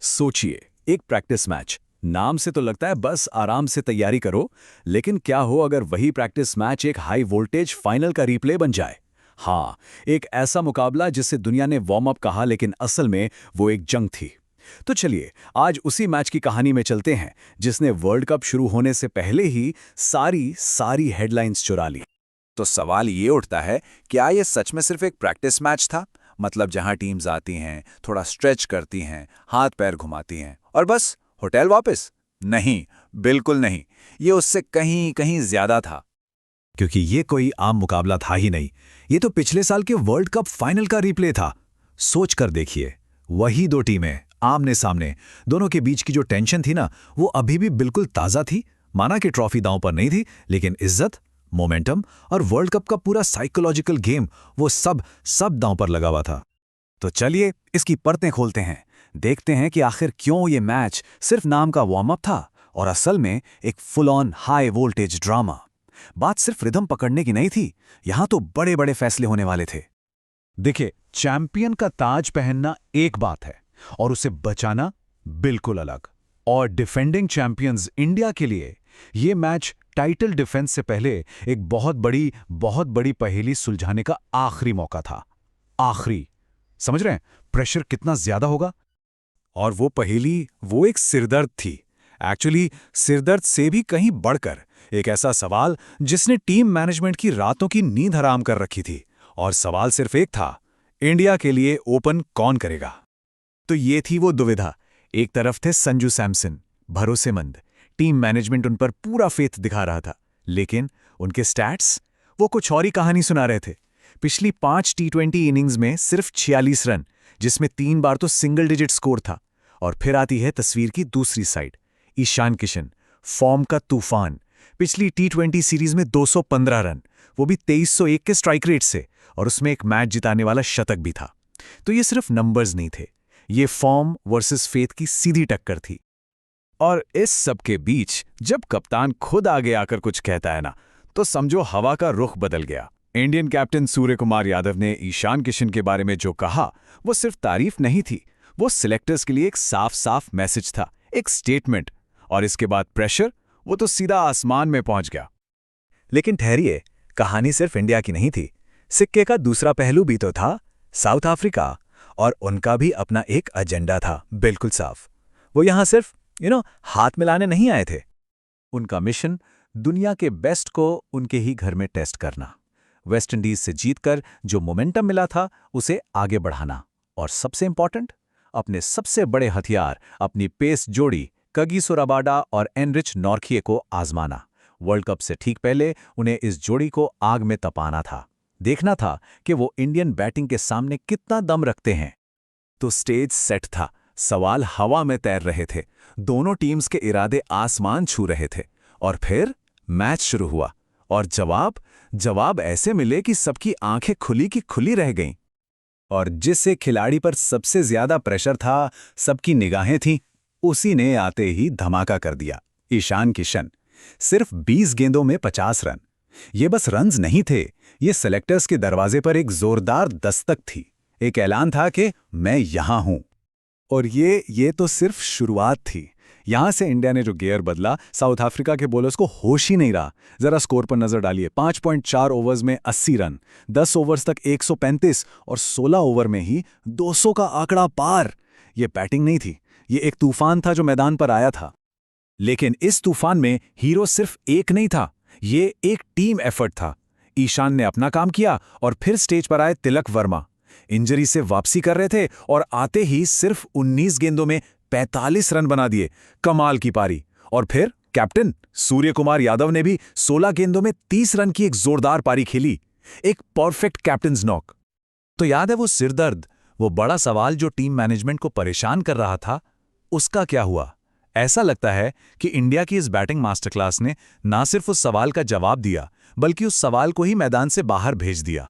सोचिए, एक practice match. नाम से तो लगता है बस आराम से तैयारी करो, लेकिन क्या हो अगर वही प्रैक्टिस मैच एक हाई वोल्टेज फाइनल का रिप्ले बन जाए। हाँ, एक ऐसा मुकाबला जिसे दुनिया ने वार्म अप कहा, लेकिन असल में वो एक जंग थी। तो चलिए आज उसी मैच की कहानी में चलते हैं जिसने वर्ल्ड कप शुरू होने से पहले ही सारी सारी हेडलाइंस चुरा ली। तो सवाल ये उठता है, क्या ये सच में सिर्फ एक प्रैक्टिस मैच था? मतलब जहां टीम्स आती हैं, थोड़ा स्ट्रेच करती हैं, हाथ पैर घुमाती हैं और बस होटल वापस? नहीं, बिल्कुल नहीं। ये उससे कहीं कहीं ज्यादा था। क्योंकि ये कोई आम मुकाबला था ही नहीं। ये तो पिछले साल के वर्ल्ड कप फाइनल का रिप्ले था। सोच कर देखिए, वही दो टीमें आमने सामने, दोनों के बीच की जो टेंशन थी ना, वो अभी भी बिल्कुल ताज़ा थी। माना कि ट्रॉफी दांव पर नहीं थी, लेकिन इज्जत, मोमेंटम और वर्ल्ड कप का पूरा साइकोलॉजिकल गेम, वो सब सब दांव पर लगा हुआ था। तो चलिए इसकी परतें खोलते हैं, देखते हैं कि आखिर क्यों ये मैच सिर्फ नाम का वार्म अप था और असल में एक full on high voltage drama. बात सिर्फ रिदम पकड़ने की नहीं थी, यहां तो बड़े बड़े फैसले होने वाले थे। देखिए, चैंपियन का ताज पहनना एक बात है और उसे बचाना बिल्कुल अलग। और डिफेंडिंग चैंपियंस इंडिया के लिए यह मैच टाइटल डिफेंस से पहले एक बहुत बड़ी पहेली सुलझाने का आखिरी मौका था। आखिरी, समझ रहे हैं प्रेशर कितना ज्यादा होगा? और वो पहेली, वो एक सिरदर्द थी। एक्चुअली सिरदर्द से भी कहीं बढ़कर एक ऐसा सवाल जिसने टीम मैनेजमेंट की रातों की नींद हराम कर रखी थी। और सवाल सिर्फ एक था, इंडिया के लिए ओपन कौन करेगा? तो ये थी वो दुविधा। एक तरफ थे संजू सैमसन, भरोसेमंद, टीम मैनेजमेंट उन पर पूरा फेथ दिखा रहा था, लेकिन उनके स्टैट्स वो कुछ और ही कहानी सुना रहे थे। पिछली 5 टी20 इनिंग्स में सिर्फ 46 रन, जिसमें 3 बार तो सिंगल डिजिट स्कोर था। और फिर आती है तस्वीर की दूसरी साइड, ईशान किशन, फॉर्म का तूफान। पिछली टी20 सीरीज में 215 रन, वो भी 2301 के स्ट्राइक रेट से, और उसमें एक मैच जिताने वाला शतक भी था। तो ये सिर्फ नंबर्स नहीं थे, ये फॉर्म वर्सेस फेथ की सीधी टक्कर थी। और इस सब के बीच जब कप्तान खुद आगे आकर कुछ कहता है ना, तो समझो हवा का रुख बदल गया। इंडियन कैप्टन सूर्य कुमार यादव ने ईशान किशन के बारे में जो कहा, वो सिर्फ तारीफ नहीं थी, वो सिलेक्टर्स के लिए एक साफ साफ मैसेज था, एक स्टेटमेंट। और इसके बाद प्रेशर, वो तो सीधा आसमान में पहुंच गया। लेकिन ठहरिए, कहानी सिर्फ इंडिया की नहीं थी। सिक्के का दूसरा पहलू भी तो था, साउथ अफ्रीका। और उनका भी अपना एक एजेंडा था, बिल्कुल साफ। वो यहां सिर्फ हाथ मिलाने नहीं आए थे। उनका मिशन दुनिया के बेस्ट को उनके ही घर में टेस्ट करना, वेस्टइंडीज से जीतकर जो मोमेंटम मिला था उसे आगे बढ़ाना, और सबसे इंपॉर्टेंट, अपने सबसे बड़े हथियार, अपनी पेस जोड़ी कगिसो रबाडा और एनरिच नॉर्थिए को आजमाना। वर्ल्ड कप से ठीक पहले उन्हें इस जोड़ी को आग में तपाना था, देखना था कि वो इंडियन बैटिंग के सामने कितना दम रखते हैं। तो स्टेज सेट था, सवाल हवा में तैर रहे थे, दोनों टीम्स के इरादे आसमान छू रहे थे। और फिर मैच शुरू हुआ, और जवाब ऐसे मिले कि सबकी आंखें खुली की खुली रह गईं। और जिस एक खिलाड़ी पर सबसे ज्यादा प्रेशर था, सबकी निगाहें थीं, उसी ने आते ही धमाका कर दिया, ईशान किशन। सिर्फ 20 गेंदों में 50 रन। ये बस रन्स नहीं थे, ये सेलेक्टर्स के दरवाजे पर एक जोरदार दस्तक थी, एक ऐलान था कि मैं यहां हूं। और ये तो सिर्फ शुरुआत थी। यहां से इंडिया ने जो गियर बदला, साउथ अफ्रीका के बॉलर्स को होश ही नहीं रहा। जरा स्कोर पर नजर डालिए, 5.4 ओवर्स में 80 रन, 10 ओवर्स तक 135 और 16 ओवर में ही 200 का आंकड़ा पार। ये बैटिंग नहीं थी, ये एक तूफान था जो मैदान पर आया था। लेकिन इस तूफान में हीरो सिर्फ एक नहीं था, ये एक टीम एफर्ट था। ईशान ने अपना काम किया और फिर स्टेज पर आए तिलक वर्मा। इंजरी से वापसी कर रहे थे और आते ही सिर्फ 19 गेंदों में 45 रन बना दिए, कमाल की पारी। और फिर कैप्टन सूर्य कुमार यादव ने भी 16 गेंदों में 30 रन की एक जोरदार पारी खेली, एक परफेक्ट कैप्टन्स नॉक। तो याद है वो सिरदर्द, वो बड़ा सवाल जो टीम मैनेजमेंट को परेशान कर रहा था, उसका क्या हुआ? ऐसा लगता है कि इंडिया की इस बैटिंग मास्टर क्लास ने ना सिर्फ उस सवाल का जवाब दिया, बल्कि उस सवाल को ही मैदान से बाहर भेज दिया।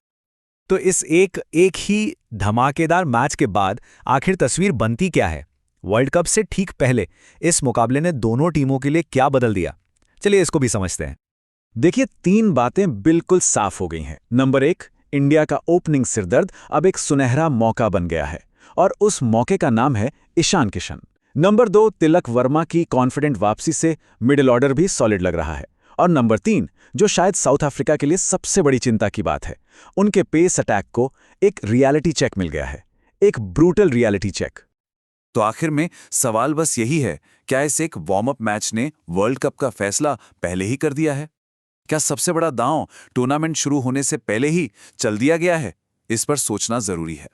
तो इस एक ही धमाकेदार मैच के बाद आखिर तस्वीर बनती क्या है? वर्ल्ड कप से ठीक पहले इस मुकाबले ने दोनों टीमों के लिए क्या बदल दिया? चलिए इसको भी समझते हैं। देखिए, 3 बातें बिल्कुल साफ हो गई हैं। नंबर 1, इंडिया का ओपनिंग सिरदर्द अब एक सुनहरा मौका बन गया है, और उस मौके का नाम है ईशान किशन। नंबर 2, तिलक वर्मा की कॉन्फिडेंट वापसी से मिडिल ऑर्डर भी सॉलिड लग रहा है। और नंबर 3, जो शायद साउथ अफ्रीका के लिए सबसे बड़ी चिंता की बात है, उनके पेस अटैक को एक रियलिटी चेक मिल गया है, एक ब्रूटल रियलिटी चेक। तो आखिर में सवाल बस यही है, क्या इस एक वार्म अप मैच ने वर्ल्ड कप का फैसला पहले ही कर दिया है? क्या सबसे बड़ा दांव टूर्नामेंट शुरू होने से पहले ही चल दिया गया है? इस पर सोचना जरूरी है।